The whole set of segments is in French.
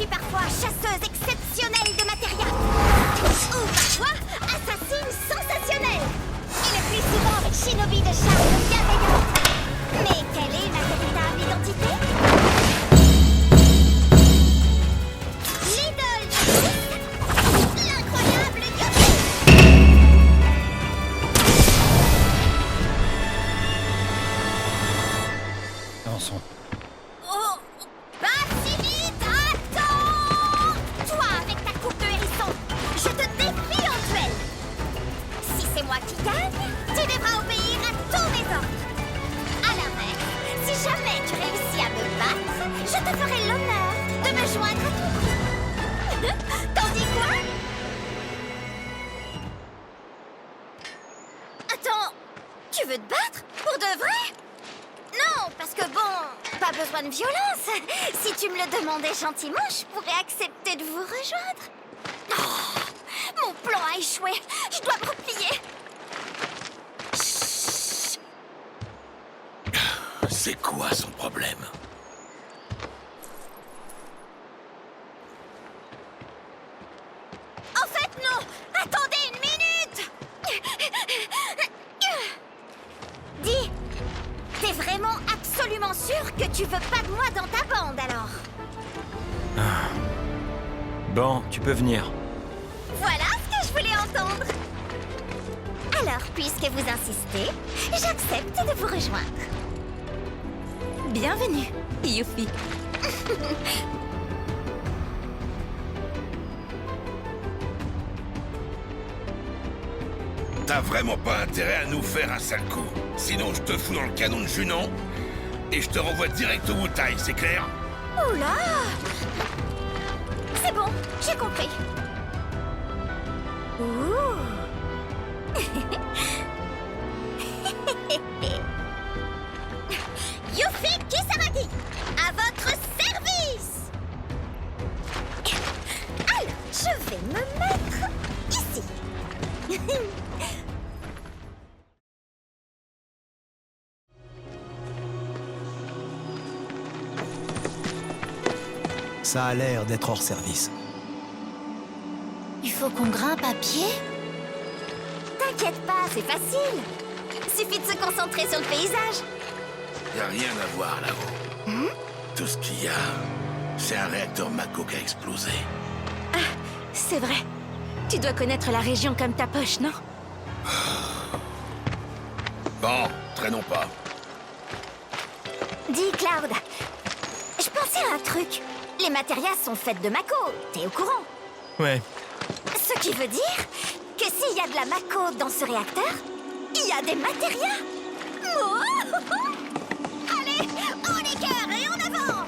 suis parfois chasseuse exceptionnelle de matéria. Ou parfois assassine sensationnelle. Et le plus souvent shinobi de charme bienveillant. Mais quelle est ma véritable identité? L'idole du Christ, l'incroyable Yoshi. Avançons. Oh, pas si vite, attends! Toi, avec ta coupe de hérisson, je te défie en duel. Si c'est moi qui gagne, tu devras obéir à tous mes ordres. À l'inverse, si jamais tu réussis à me battre, je te ferai l'honneur de me joindre à ton groupe. T'en dis quoi? Attends, tu veux te battre? Pour de vrai? Non, parce que bon, pas besoin de violence. Si tu me le demandais gentiment, je pourrais accepter de vous rejoindre. Oh, mon plan a échoué. Je dois me replier. Chut. C'est quoi son problème? En fait, non. Attendez une minute. Dis, t'es vraiment absolument sûr que tu veux pas de moi dans ta bande, alors? Bon, tu peux venir. Voilà ce que je voulais entendre. Alors, puisque vous insistez, j'accepte de vous rejoindre. Bienvenue, Yuffie. T'as vraiment pas intérêt à nous faire un sale coup. Sinon, je te fous dans le canon de Junon et je te renvoie direct au Wutai, c'est clair? Oula! C'est bon, j'ai compris. Ouh! Yuffie Kisaragi, à votre service! Alors, je vais me mettre ici. Ça a l'air d'être hors service. Il faut qu'on grimpe à pied? T'inquiète pas, c'est facile. Suffit de se concentrer sur le paysage. Y a rien à voir là-haut. Tout ce qu'il y a, c'est un réacteur Mako qui a explosé. C'est vrai. Tu dois connaître la région comme ta poche, non? Bon, traînons pas. Dis, Cloud, je pensais à un truc. Les matérias sont faites de Mako, t'es au courant? Ouais. Ce qui veut dire que s'il y a de la Mako dans ce réacteur, il y a des matérias. Oh Allez, haut les cœurs et en avant!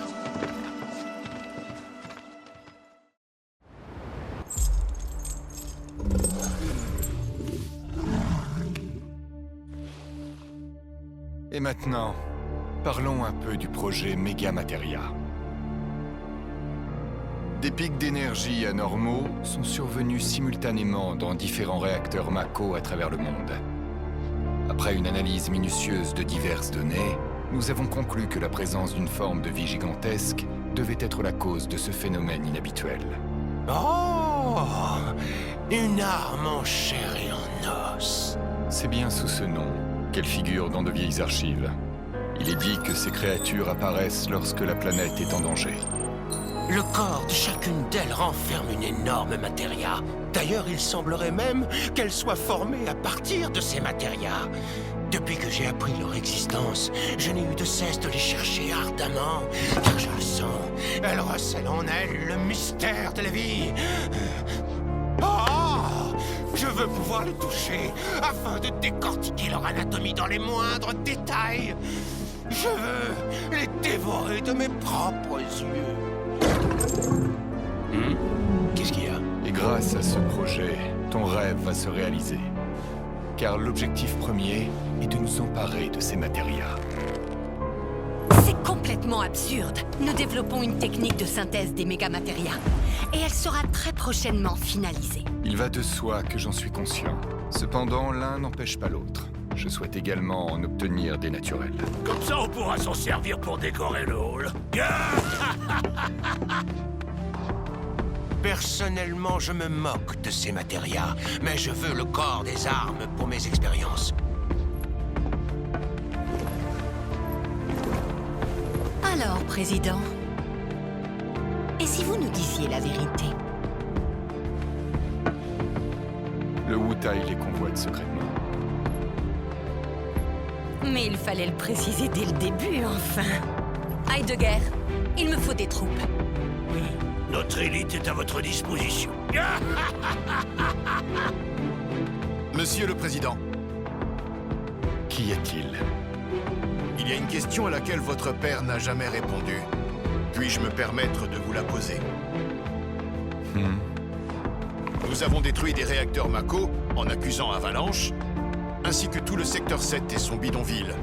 Et maintenant, parlons un peu du projet Mega Materia. Des pics d'énergie anormaux sont survenus simultanément dans différents réacteurs Mako à travers le monde. Après une analyse minutieuse de diverses données, nous avons conclu que la présence d'une forme de vie gigantesque devait être la cause de ce phénomène inhabituel. Oh! Une arme en chair et en os. C'est bien sous ce nom qu'elle figure dans de vieilles archives. Il est dit que ces créatures apparaissent lorsque la planète est en danger. Le corps de chacune d'elles renferme une énorme matéria. D'ailleurs, il semblerait même qu'elle soit formée à partir de ces matérias. Depuis que j'ai appris leur existence, je n'ai eu de cesse de les chercher ardemment, car je le sens, elles recèlent en elles le mystère de la vie. Oh! Je veux pouvoir les toucher, afin de décortiquer leur anatomie dans les moindres détails. Je veux les dévorer de mes propres yeux. Qu'est-ce qu'il y a? Et grâce à ce projet, ton rêve va se réaliser. Car l'objectif premier est de nous emparer de ces matérias. C'est complètement absurde. Nous développons une technique de synthèse des mégamatérias. Et elle sera très prochainement finalisée. Il va de soi que j'en suis conscient. Cependant, l'un n'empêche pas l'autre. Je souhaite également en obtenir des naturels. Comme ça, on pourra s'en servir pour décorer le hall. Personnellement, je me moque de ces matérias, mais je veux le corps des armes pour mes expériences. Alors, Président, et si vous nous disiez la vérité? Le Wutai les convoite secrètement. Mais il fallait le préciser dès le début, enfin. Heidegger, il me faut des troupes. Notre élite est à votre disposition. Monsieur le Président, Qu'y a-t-il? il y a une question à laquelle votre père n'a jamais répondu. Puis-je me permettre de vous la poser? Nous avons détruit des réacteurs Mako en accusant Avalanche, ainsi que tout le secteur 7 et son bidonville.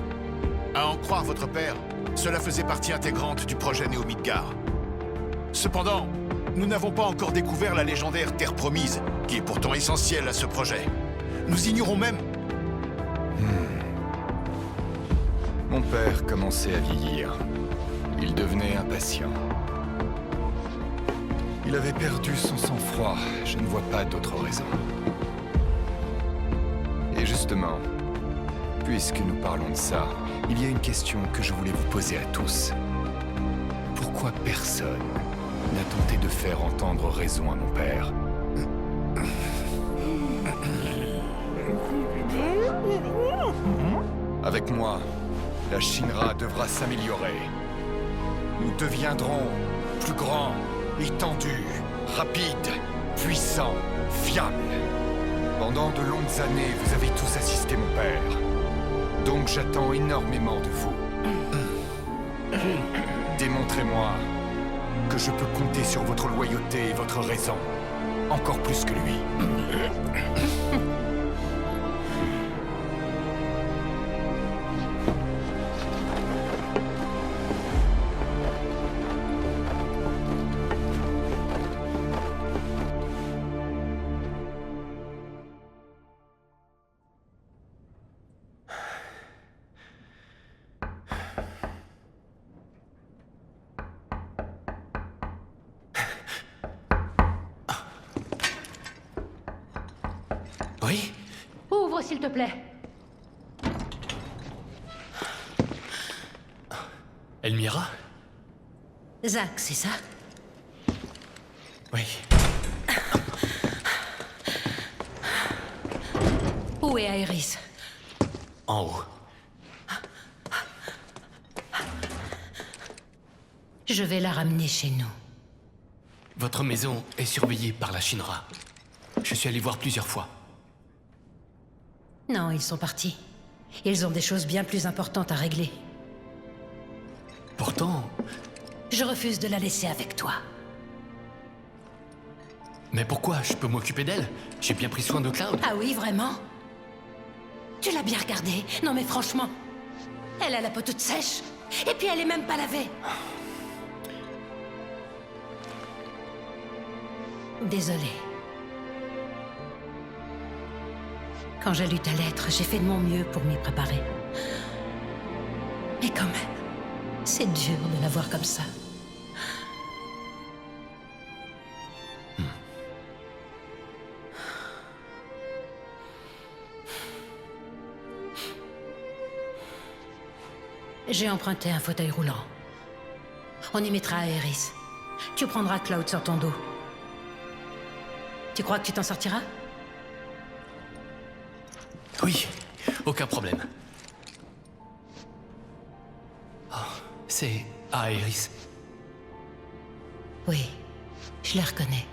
À en croire votre père, cela faisait partie intégrante du projet Néo Midgar. Cependant, nous n'avons pas encore découvert la légendaire Terre Promise, qui est pourtant essentielle à ce projet. Nous ignorons même... Mon père commençait à vieillir. Il devenait impatient. Il avait perdu son sang-froid. Je ne vois pas d'autre raison. Et justement, puisque nous parlons de ça, il y a une question que je voulais vous poser à tous. Pourquoi personne n'a tenté de faire entendre raison à mon père? Avec moi, la Shinra devra s'améliorer. Nous deviendrons plus grands, étendus, rapides, puissants, fiables. Pendant de longues années, vous avez tous assisté mon père. Donc j'attends énormément de vous. Démontrez-moi que je peux compter sur votre loyauté et votre raison. Encore plus que lui. Oui? Ouvre, s'il te plaît. Elmira? Zack, c'est ça? Oui. Où est Aerys? En haut. Je vais la ramener chez nous. Votre maison est surveillée par la Shinra. Je suis allé voir plusieurs fois. Non, ils sont partis. Ils ont des choses bien plus importantes à régler. Pourtant... Je refuse de la laisser avec toi. Mais pourquoi? Je peux m'occuper d'elle. J'ai bien pris soin de Cloud. Ah oui, vraiment? Tu l'as bien regardée? Non mais franchement, elle a la peau toute sèche. Et puis elle est même pas lavée. Désolée. Quand j'ai lu ta lettre, j'ai fait de mon mieux pour m'y préparer. Mais quand même, c'est dur de la voir comme ça. J'ai emprunté un fauteuil roulant. On y mettra Aerys. Tu prendras Cloud sur ton dos. Tu crois que tu t'en sortiras? Oui, aucun problème. Oh, c'est Aerys. Oui, je la reconnais.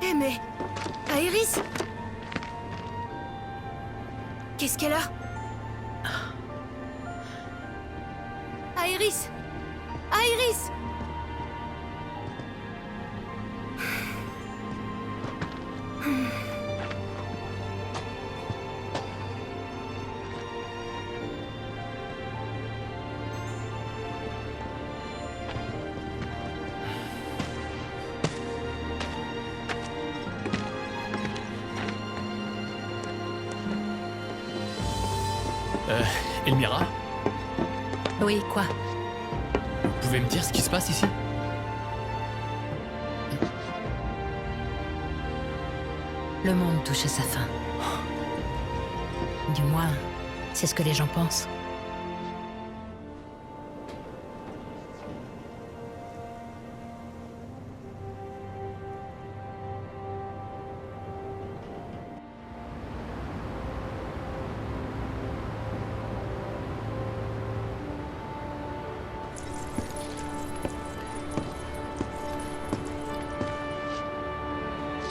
Eh mais... Aerys? Qu'est-ce qu'elle a? Aerys! Aerys! Elmira, Oui, quoi? vous pouvez me dire ce qui se passe ici? Le monde touche à sa fin. Du moins, c'est ce que les gens pensent.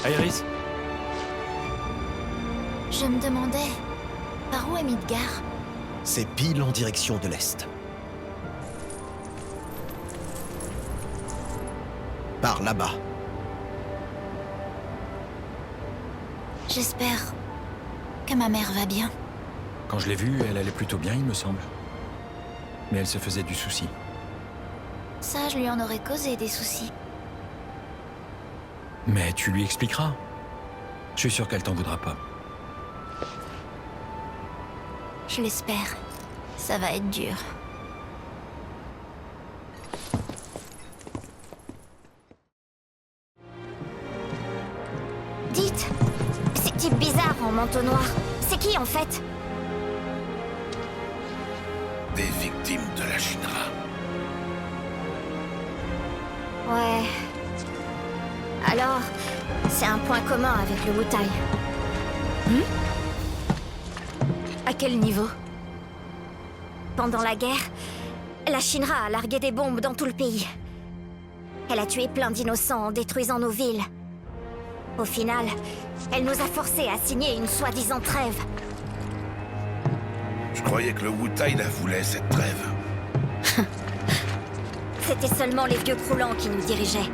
Iris, Je me demandais, par où est Midgar? C'est pile en direction de l'Est. Par là-bas. J'espère que ma mère va bien. quand je l'ai vue, elle allait plutôt bien, il me semble. Mais elle se faisait du souci. Ça, je lui en aurais causé des soucis. Mais tu lui expliqueras. Je suis sûr qu'elle t'en voudra pas. Je l'espère. Ça va être dur. Dites, ces types bizarres en manteau noir, c'est qui en fait? Des victimes de la Shinra. Ouais. Alors, c'est un point commun avec le Wutai. À quel niveau? Pendant la guerre, la Shinra a largué des bombes dans tout le pays. Elle a tué plein d'innocents en détruisant nos villes. Au final, elle nous a forcés à signer une soi-disant trêve. Je croyais que le Wutai la voulait, cette trêve. C'était seulement les vieux croulants qui nous dirigeaient.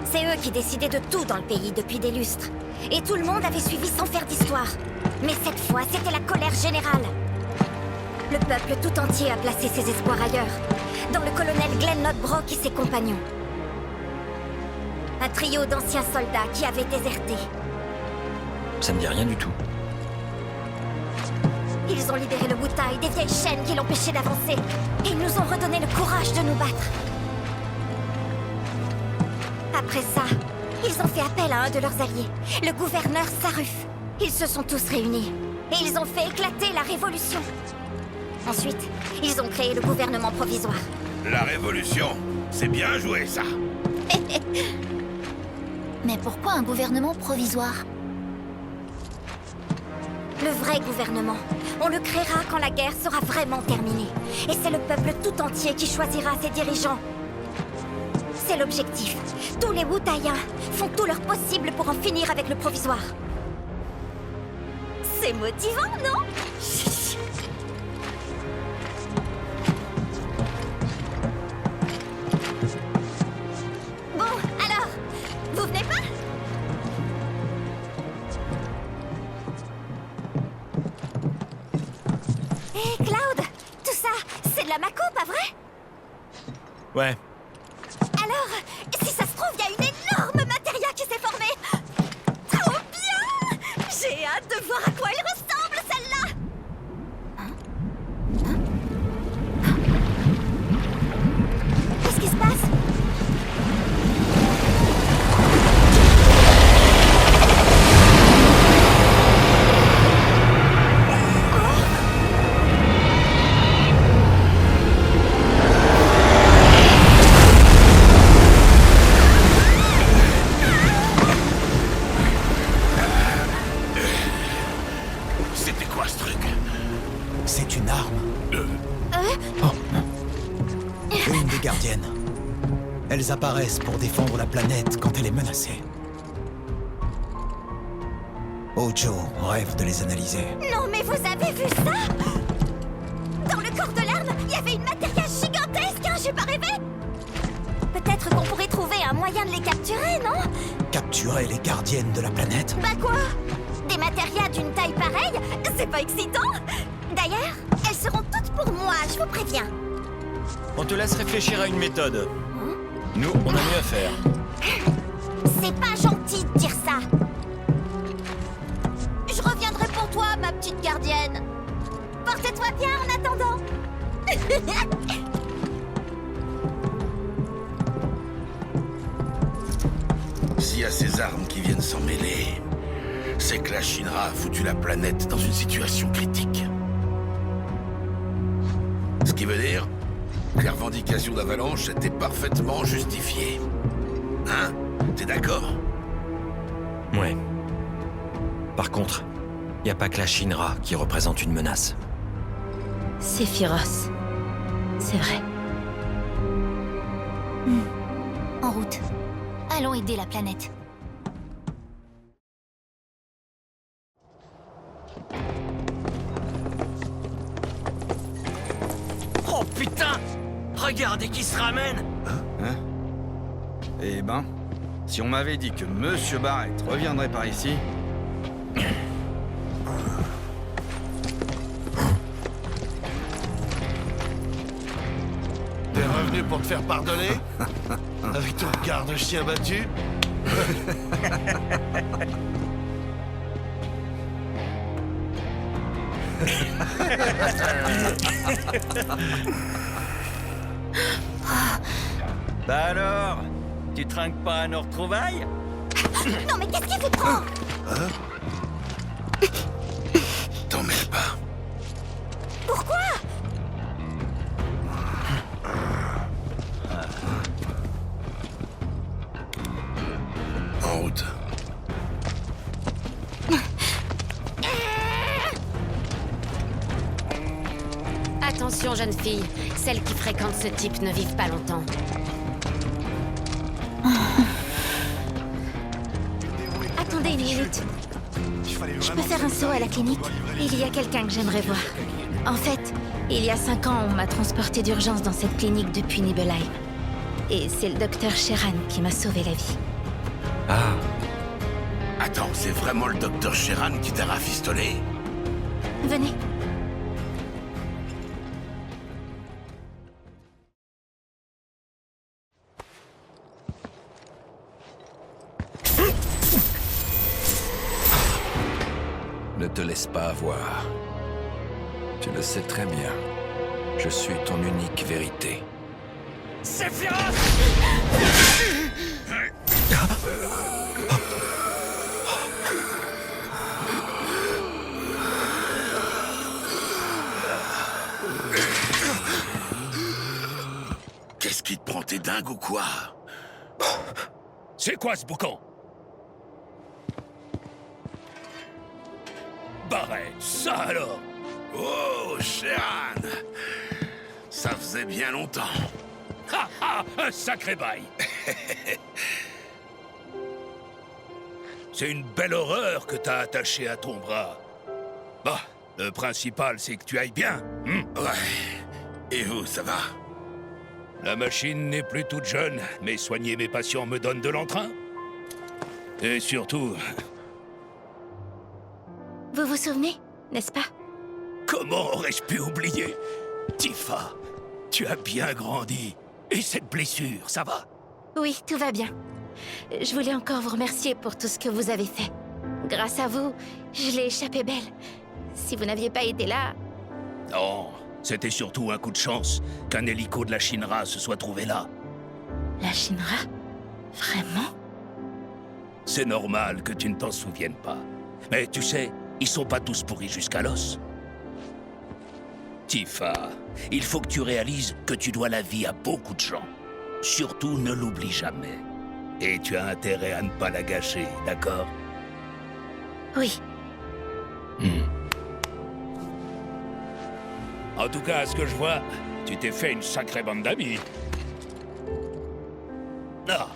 C'est eux qui décidaient de tout dans le pays depuis des lustres. Et tout le monde avait suivi sans faire d'histoire. Mais cette fois, c'était la colère générale. Le peuple tout entier a placé ses espoirs ailleurs. Dans le colonel Glenn Lodbrok et ses compagnons. Un trio d'anciens soldats qui avaient déserté. Ça me dit rien du tout. Ils ont libéré le Wutai des vieilles chaînes qui l'empêchaient d'avancer. Et ils nous ont redonné le courage de nous battre. Après ça, ils ont fait appel à un de leurs alliés, le gouverneur Saruf. Ils se sont tous réunis. Et ils ont fait éclater la révolution. Ensuite, ils ont créé le gouvernement provisoire. La révolution, c'est bien joué, ça. Mais pourquoi un gouvernement provisoire? Le vrai gouvernement, on le créera quand la guerre sera vraiment terminée. Et c'est le peuple tout entier qui choisira ses dirigeants. C'est l'objectif. Tous les Wutaiens font tout leur possible pour en finir avec le provisoire. C'est motivant, non? Bon, alors, vous venez pas? Hé, Cloud, tout ça, c'est de la Mako, pas vrai? Ouais, Alors, si ça se trouve, il y a une énorme matéria qui s'est formée. Trop bien! J'ai hâte de voir à quoi elle ressemble, celle-là. Qu'est-ce qui se passe? C'était quoi, ce truc? C'est une arme. Une des gardiennes. Elles apparaissent pour défendre la planète quand elle est menacée. Ojo rêve de les analyser. Non, mais vous avez vu ça? Dans le corps de l'arme, il y avait une matéria gigantesque, hein, j'ai pas rêvé? Peut-être qu'on pourrait trouver un moyen de les capturer, non? Capturer les gardiennes de la planète? Bah quoi? Des matérias d'une taille pareille? C'est pas excitant? D'ailleurs, elles seront toutes pour moi, je vous préviens. on te laisse réfléchir à une méthode. Nous, on a mieux à faire. C'est pas gentil de dire ça. Je reviendrai pour toi, ma petite gardienne. Porte-toi bien en attendant. S'il y a ces armes qui viennent s'en mêler, c'est que la Shinra a foutu la planète dans une situation critique. Ce qui veut dire que les revendications d'Avalanche étaient parfaitement justifiées. Hein? T'es d'accord? Ouais. Par contre, y a pas que la Shinra qui représente une menace. Sephiroth. C'est vrai. En route. Allons aider la planète. Oh putain! Regardez qui se ramène! Eh ben, si on m'avait dit que Monsieur Barrett reviendrait par ici... T'es revenu pour te faire pardonner? Avec ton regard de chien battu? Bah alors, tu trinques pas à nos retrouvailles? Non mais qu'est-ce qui vous prend? T'en mêle pas. Pourquoi? En route. Attention, jeune fille. Celles qui fréquentent ce type ne vivent pas longtemps. Attendez une minute. Je peux faire un saut à la clinique? Il y a quelqu'un que j'aimerais voir. En fait, il y a 5 ans, on m'a transporté d'urgence dans cette clinique depuis Nibelheim. Et c'est le docteur Sheran qui m'a sauvé la vie. Ah, Attends, c'est vraiment le docteur Sheran qui t'a rafistolé? Venez. Ne te laisse pas avoir. Tu le sais très bien. Je suis ton unique vérité. Qu'est-ce qui te prend? T'es dingue ou quoi? C'est quoi ce boucan? Barrett, ça alors? Oh, Sheran! Ça faisait bien longtemps. Ha ha! Un sacré bail! C'est une belle horreur que t'as attachée à ton bras. Bah, le principal, c'est que tu ailles bien. Ouais. Et vous, ça va? La machine n'est plus toute jeune, mais soigner mes patients me donne de l'entrain. Et surtout, Vous vous souvenez, n'est-ce pas? comment aurais-je pu oublier? Tifa, tu as bien grandi. Et cette blessure, ça va? Oui, tout va bien. Je voulais encore vous remercier pour tout ce que vous avez fait. Grâce à vous, je l'ai échappé belle. Si vous n'aviez pas été là... Non, c'était surtout un coup de chance qu'un hélico de la Shinra se soit trouvé là. La Shinra? Vraiment? C'est normal que tu ne t'en souviennes pas. Mais tu sais, ils sont pas tous pourris jusqu'à l'os. Tifa, il faut que tu réalises que tu dois la vie à beaucoup de gens. Surtout, ne l'oublie jamais. Et tu as intérêt à ne pas la gâcher, d'accord? Oui. En tout cas, à ce que je vois, tu t'es fait une sacrée bande d'amis. Ah,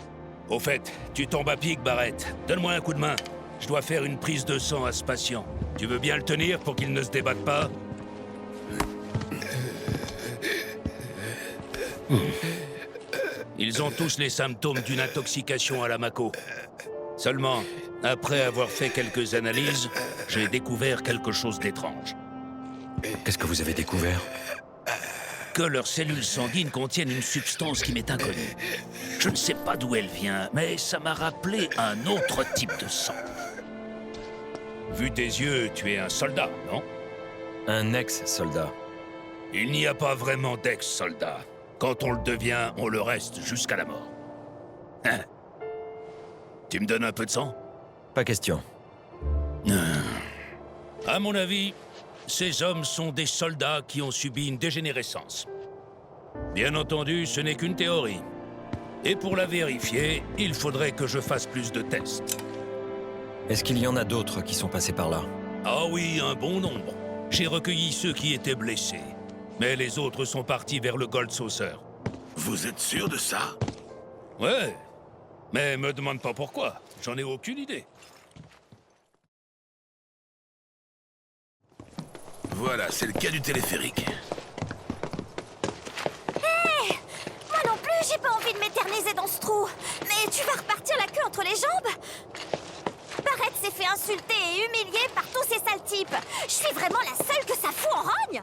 au fait, tu tombes à pic, Barrett. Donne-moi un coup de main. Je dois faire une prise de sang à ce patient. Tu veux bien le tenir pour qu'il ne se débatte pas? Ils ont tous les symptômes d'une intoxication à la Mako. Seulement, après avoir fait quelques analyses, j'ai découvert quelque chose d'étrange. qu'est-ce que vous avez découvert? Que leurs cellules sanguines contiennent une substance qui m'est inconnue. Je ne sais pas d'où elle vient, mais ça m'a rappelé un autre type de sang. Vu tes yeux, tu es un soldat, non? Un ex-soldat. Il n'y a pas vraiment d'ex-soldat. Quand on le devient, on le reste jusqu'à la mort. Hein? Tu me donnes un peu de sang? Pas question. À mon avis, ces hommes sont des soldats qui ont subi une dégénérescence. Bien entendu, ce n'est qu'une théorie. Et pour la vérifier, il faudrait que je fasse plus de tests. Est-ce qu'il y en a d'autres qui sont passés par là? Ah oui, un bon nombre. J'ai recueilli ceux qui étaient blessés. Mais les autres sont partis vers le Gold Saucer. Vous êtes sûr de ça? Ouais. Mais me demande pas pourquoi. J'en ai aucune idée. Voilà, c'est le cas du téléphérique. Hé! Moi non plus, j'ai pas envie de m'éterniser dans ce trou. Mais tu vas repartir la queue entre les jambes? Barrett s'est fait insulter et humilier par tous ces sales types. Je suis vraiment la seule que ça fout en rogne?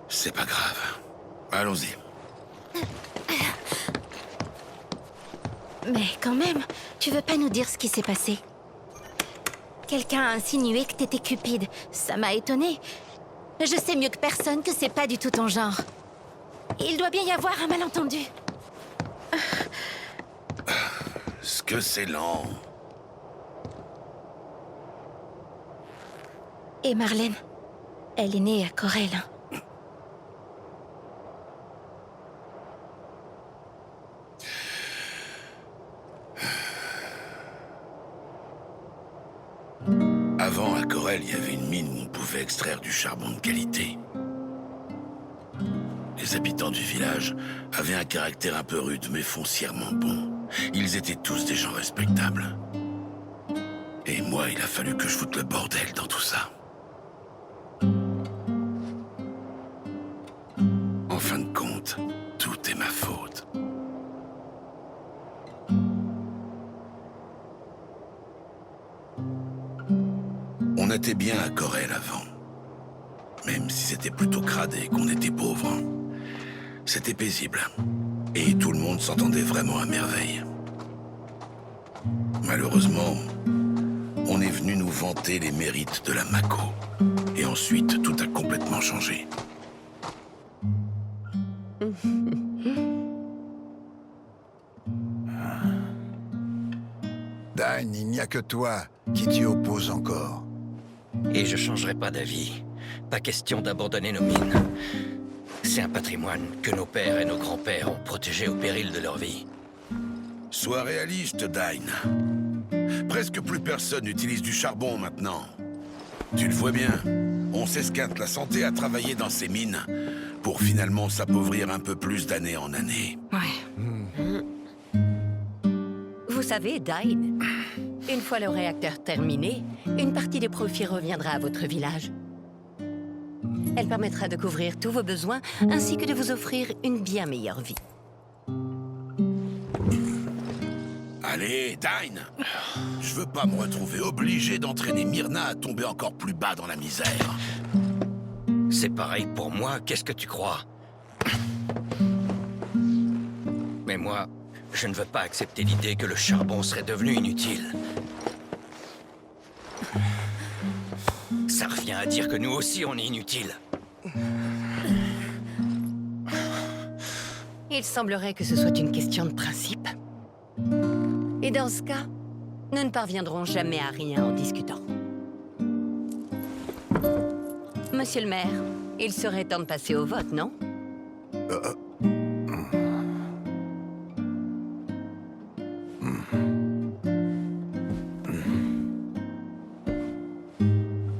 C'est pas grave. Allons-y. Mais quand même, tu veux pas nous dire ce qui s'est passé? Quelqu'un a insinué que t'étais Cupide. Ça m'a étonnée. Je sais mieux que personne que c'est pas du tout ton genre. Il doit bien y avoir un malentendu. Ce que c'est lent. Et Marlène, elle est née à Corel. Avant, à Corel, il y avait une mine où on pouvait extraire du charbon de qualité. Les habitants du village avaient un caractère un peu rude, mais foncièrement bon. Ils étaient tous des gens respectables. Et moi, il a fallu que je foute le bordel dans tout ça. En fin de compte, tout est ma faute. On était bien à Corel avant. Même si c'était plutôt crade et qu'on était pauvres. C'était paisible. Et tout le monde s'entendait vraiment à merveille. Malheureusement, on est venu nous vanter les mérites de la Mako. Et ensuite, tout a complètement changé. Dine, il n'y a que toi qui t'y oppose encore. Et je changerai pas d'avis. Pas question d'abandonner nos mines. C'est un patrimoine que nos pères et nos grands-pères ont protégé au péril de leur vie. Sois réaliste, Dine. Presque plus personne n'utilise du charbon maintenant. Tu le vois bien, on s'esquinte la santé à travailler dans ces mines pour finalement s'appauvrir un peu plus d'année en année. Ouais. Vous savez, Dine, une fois le réacteur terminé, une partie des profits reviendra à votre village. Elle permettra de couvrir tous vos besoins ainsi que de vous offrir une bien meilleure vie. Allez, Dine. Je veux pas me retrouver obligé d'entraîner Myrna à tomber encore plus bas dans la misère. C'est pareil pour moi, qu'est-ce que tu crois? Mais moi, je ne veux pas accepter l'idée que le charbon serait devenu inutile. Ça revient à dire que nous aussi on est inutiles. Il semblerait que ce soit une question de principe. Et dans ce cas, nous ne parviendrons jamais à rien en discutant. Monsieur le maire, il serait temps de passer au vote, non?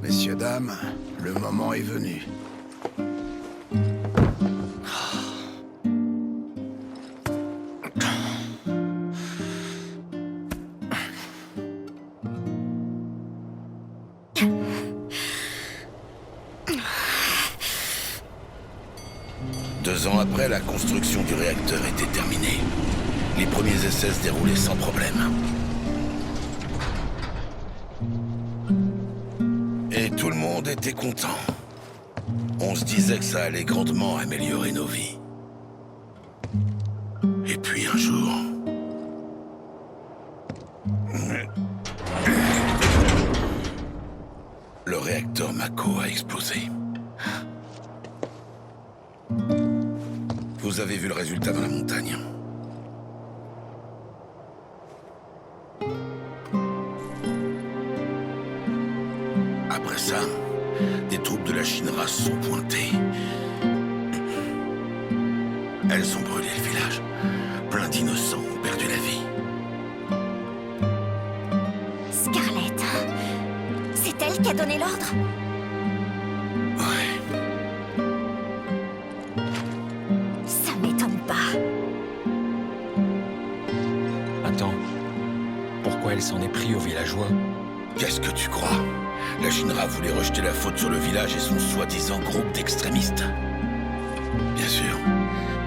Messieurs, dames, le moment est venu. Deux ans après, la construction du réacteur était terminée. Les premiers essais se déroulaient sans problème. Et tout le monde était content. On se disait que ça allait grandement améliorer nos vies. Et puis un jour... réacteur Mako a explosé. Vous avez vu le résultat dans la montagne. Après ça, des troupes de la Shinra se sont pointées. Elles ont brûlé le village. Plein d'innocents ont perdu la vie. Scarlett, c'est elle qui a donné l'ordre? Ouais. Ça m'étonne pas. Attends. Pourquoi elle s'en est pris aux villageois? Qu'est-ce que tu crois? La Shinra voulait rejeter la faute sur le village et son soi-disant groupe d'extrémistes. Bien sûr,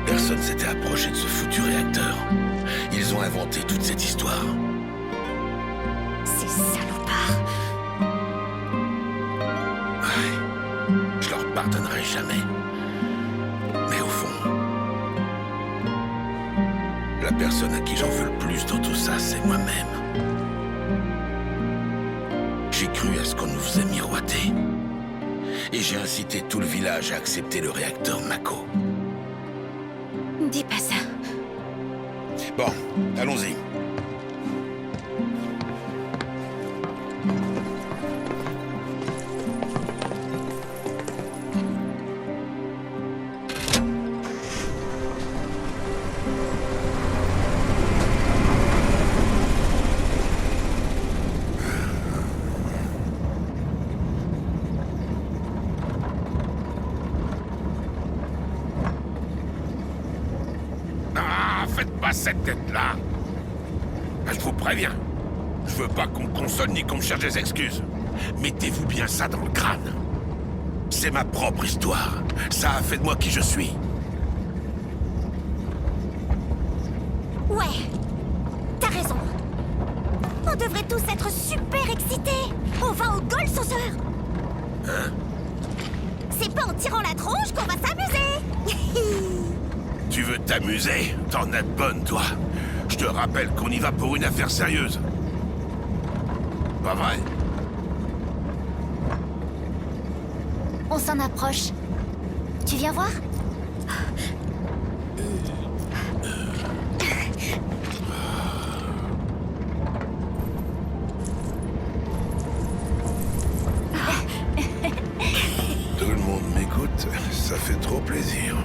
personne s'était approché de ce foutu réacteur. Ils ont inventé toute cette histoire. Ces salopards. Ouais, je leur pardonnerai jamais. Mais au fond, la personne à qui j'en veux le plus dans tout ça, c'est moi-même. J'ai cru à ce qu'on nous faisait miroiter. Et j'ai incité tout le village à accepter le réacteur Mako. Dis pas ça. Bon, allons-y. Faites pas cette tête-là. Je vous préviens. Je veux pas qu'on me console ni qu'on me cherche des excuses. Mettez-vous bien ça dans le crâne. C'est ma propre histoire. Ça a fait de moi qui je suis. Ouais, t'as raison. On devrait tous être super excités. On va au Gold Saucer. Hein? C'est pas en tirant la tronche qu'on va s'amuser. Tu veux t'amuser? T'en as de bonne, toi. Je te rappelle qu'on y va pour une affaire sérieuse. Pas vrai? On s'en approche. Tu viens voir? Tout le monde m'écoute, ça fait trop plaisir.